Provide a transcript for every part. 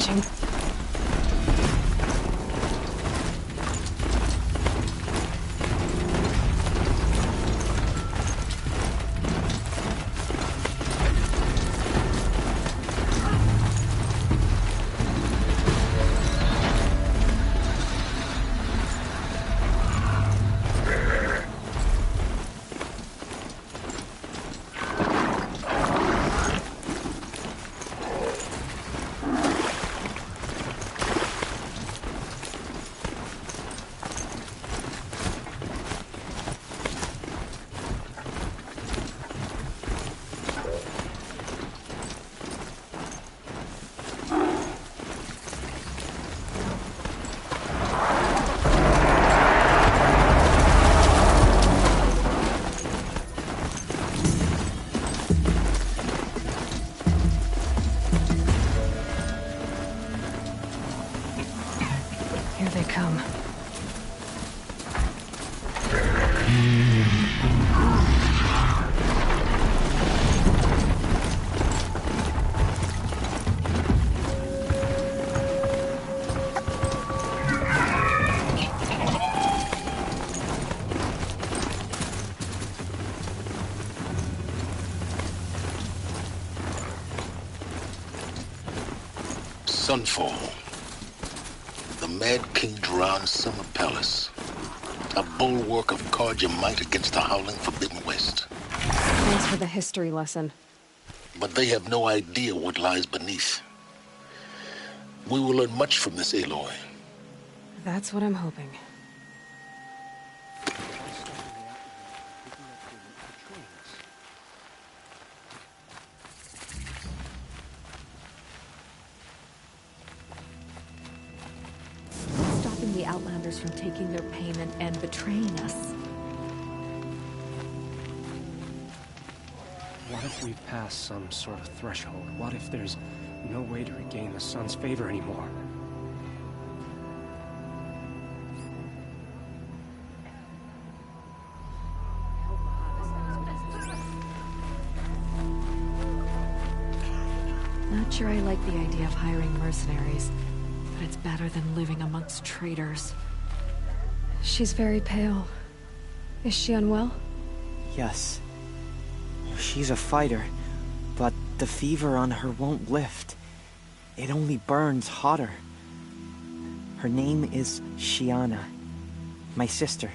watching. Sunfall. The Mad King Duran's summer palace. A bulwark of guard your might against the howling Forbidden West. Thanks for the history lesson. But they have no idea what lies beneath. We will learn much from this Aloy. That's what I'm hoping. Stopping the Outlanders from taking their payment and betraying us. What if we've passed some sort of threshold? What if there's no way to regain the sun's favor anymore? Not sure I like the idea of hiring mercenaries, but it's better than living amongst traitors. She's very pale. Is she unwell? Yes. She's a fighter, but the fever on her won't lift. It only burns hotter. Her name is Shiana, my sister.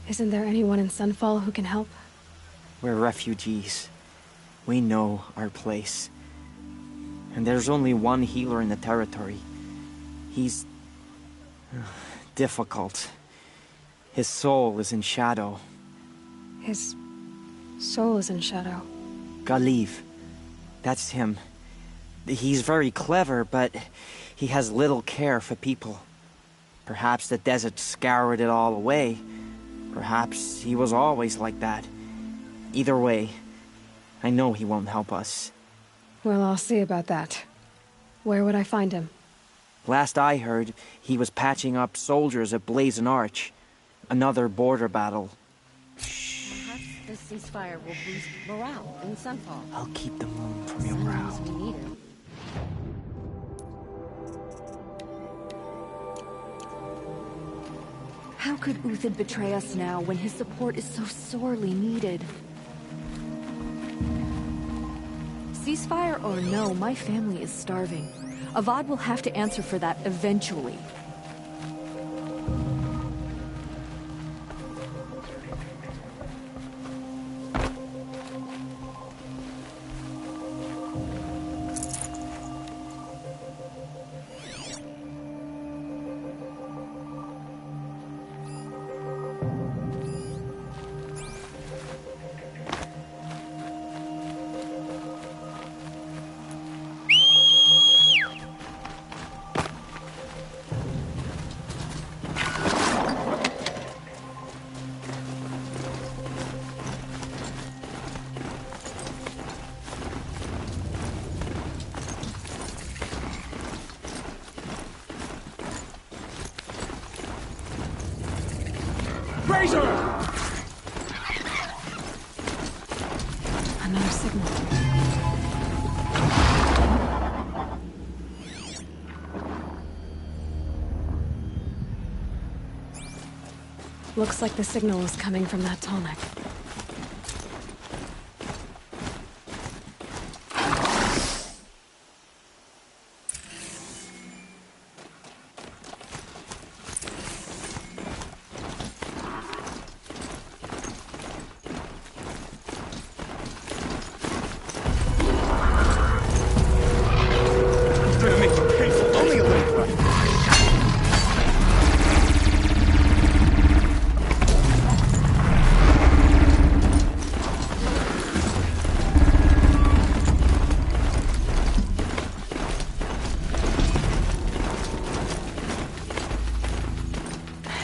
Isn't there anyone in Sunfall who can help? We're refugees. We know our place. And there's only one healer in the territory. He's difficult. His soul is in shadow. His soul is in shadow. Galiv. That's him. He's very clever, but he has little care for people. Perhaps the desert scoured it all away. Perhaps he was always like that. Either way, I know he won't help us. Well, I'll see about that. Where would I find him? Last I heard, he was patching up soldiers at Blazon Arch. Another border battle. Perhaps the ceasefire will boost morale in Sunfall. I'll keep the moon from your brow. Sometimes we need it. How could Uthid betray us now when his support is so sorely needed? Ceasefire or no, my family is starving. Avad will have to answer for that eventually. Another signal. Looks like the signal is coming from that tonic.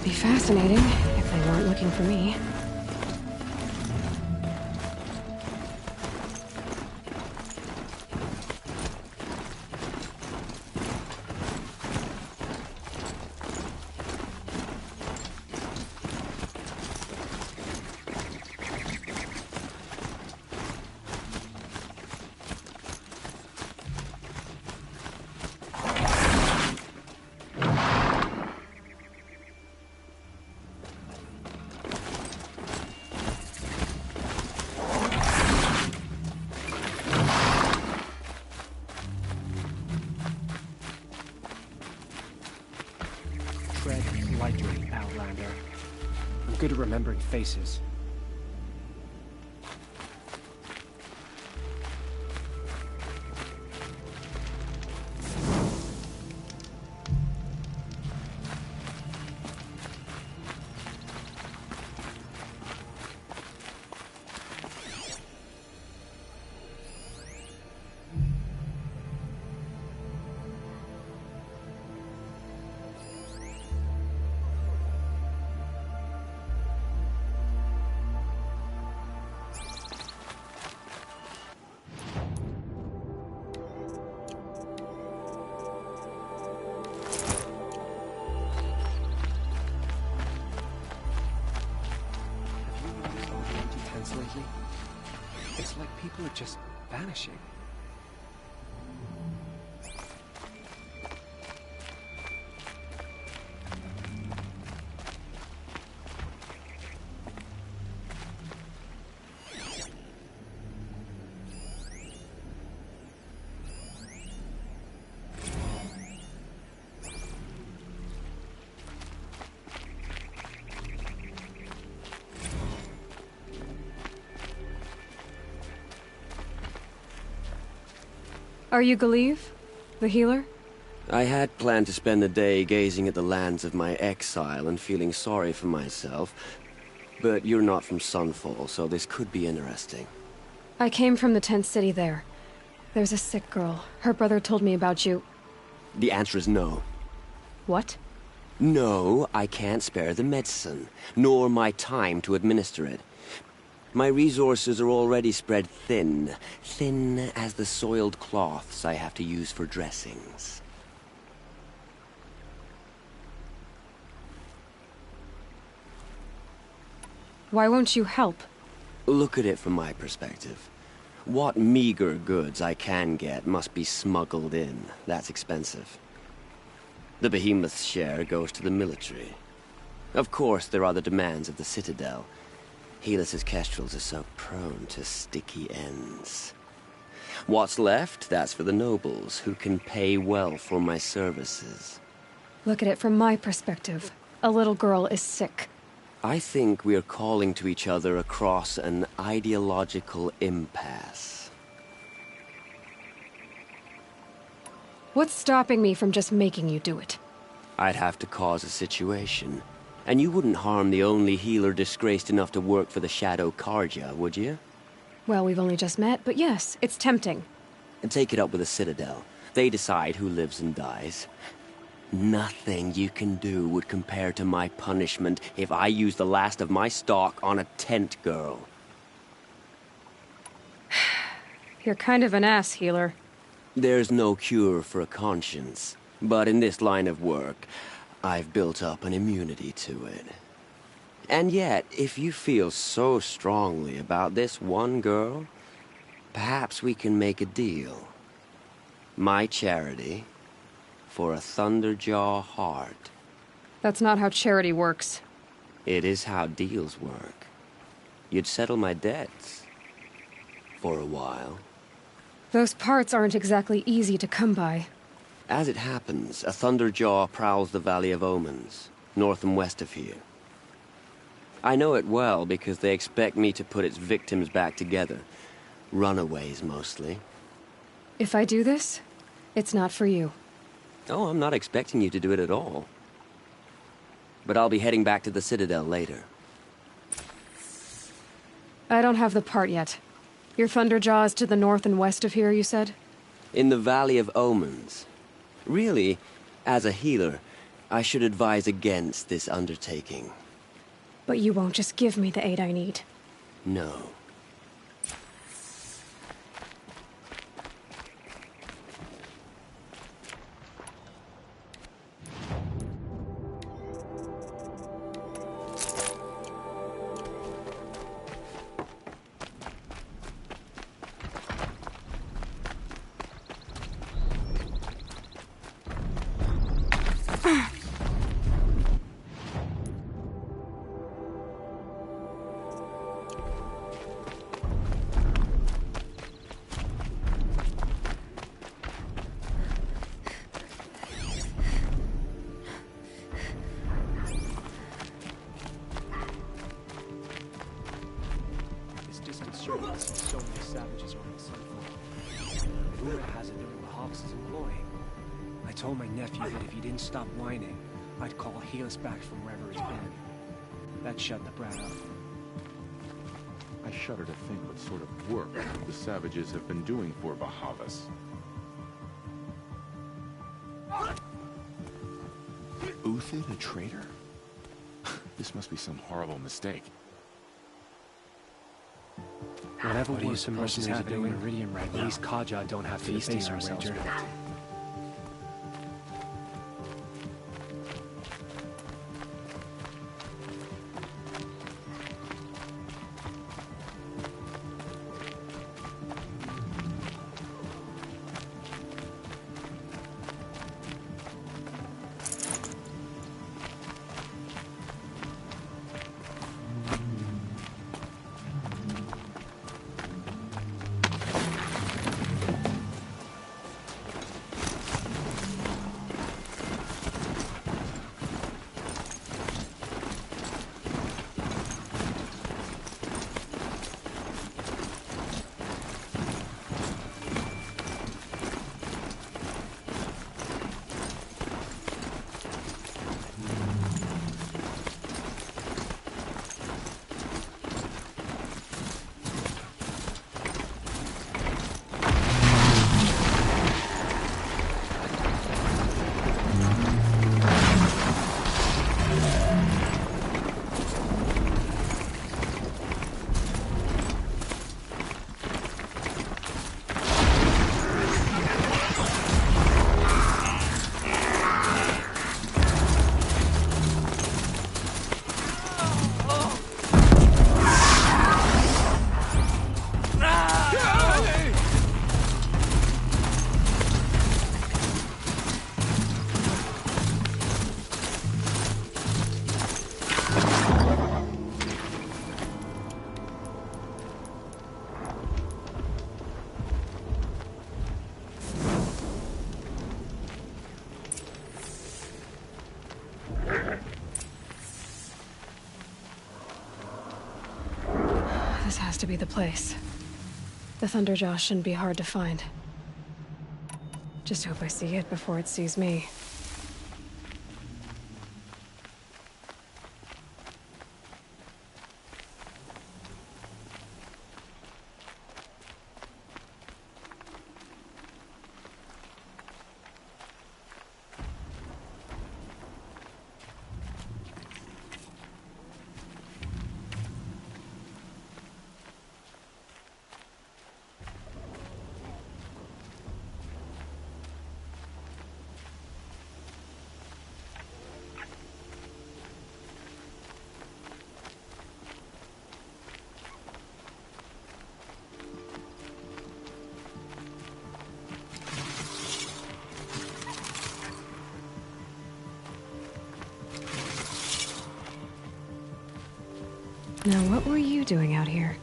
Be fascinating if they weren't looking for me. Tread lightly, Outlander. I'm good at remembering faces. Lately, it's like people are just vanishing. Are you Galeev, the healer? I had planned to spend the day gazing at the lands of my exile and feeling sorry for myself, but you're not from Sunfall, so this could be interesting. I came from the tent city there. There's a sick girl. Her brother told me about you. The answer is no. What? No, I can't spare the medicine, nor my time to administer it. My resources are already spread thin, thin as the soiled cloths I have to use for dressings. Why won't you help? Look at it from my perspective. What meager goods I can get must be smuggled in. That's expensive. The behemoth's share goes to the military. Of course, there are the demands of the Citadel. Helis's kestrels are so prone to sticky ends. What's left, that's for the nobles, who can pay well for my services. Look at it from my perspective. A little girl is sick. I think we're calling to each other across an ideological impasse. What's stopping me from just making you do it? I'd have to cause a situation. And you wouldn't harm the only healer disgraced enough to work for the Shadow Karja, would you? Well, we've only just met, but yes, it's tempting. And take it up with the Citadel. They decide who lives and dies. Nothing you can do would compare to my punishment if I use the last of my stock on a tent girl. You're kind of an ass, healer. There's no cure for a conscience. But in this line of work, I've built up an immunity to it. And yet, if you feel so strongly about this one girl, perhaps we can make a deal. My charity for a Thunderjaw heart. That's not how charity works. It is how deals work. You'd settle my debts. For a while. Those parts aren't exactly easy to come by. As it happens, a Thunderjaw prowls the Valley of Omens, north and west of here. I know it well because they expect me to put its victims back together. Runaways, mostly. If I do this, it's not for you. Oh, I'm not expecting you to do it at all. But I'll be heading back to the Citadel later. I don't have the part yet. Your Thunderjaw is to the north and west of here, you said? In the Valley of Omens. Really, as a healer, I should advise against this undertaking. But you won't just give me the aid I need. No. So many savages are on the Sunfall. Rumor has it they're in the Hawks' employ. I told my nephew that if he didn't stop whining, I'd call Helis back from wherever he's been. That shut the brat up. I shudder to think what sort of work the savages have been doing for Bahavas. Uthid, a traitor? This must be some horrible mistake. Whatever worse mercenaries are doing Meridian right now, at least Kaja don't have to face ourselves with it. This has to be the place. The Thunderjaw shouldn't be hard to find. Just hope I see it before it sees me. Now what were you doing out here?